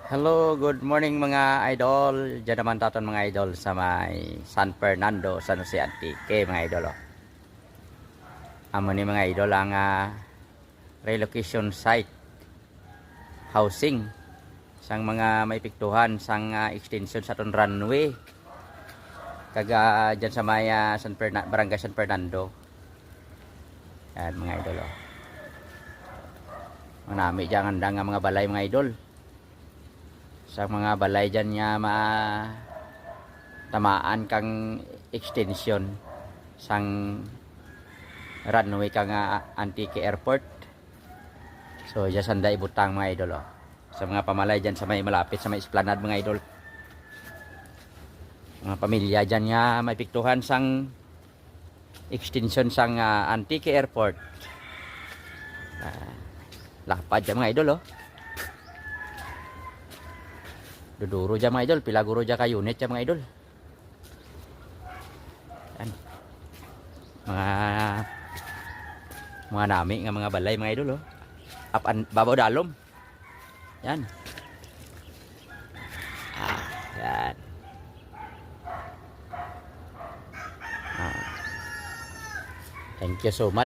Hello, good morning mga idol. Diyan naman taton mga idol sa may San Fernando, San Jose Antique mga idol. Amo ni mga idol ang relocation site housing sang mga may piktuhan sang extension sa ton runway. Kaga diyan sa may Barangay San Fernando. Yan mga idol. Manami diyan nga mga balay mga idol. Sa mga balay dyan nga tamaan kang extension sang runway kang Antique Airport. So dyan sanda ibutang mga idol sa mga pamalay dyan sa may malapit sa may esplanade mga idol. Mga pamilya dyan nga may piktuhan sang extension sang Antique Airport. Lapad dyan mga idol Duduro dyan mga idol, pilaguro dyan ka unit dyan mga idol. Yan. Mga nami nga mga balay mga idol babaw dalom. Yan. Yan. Thank you so much.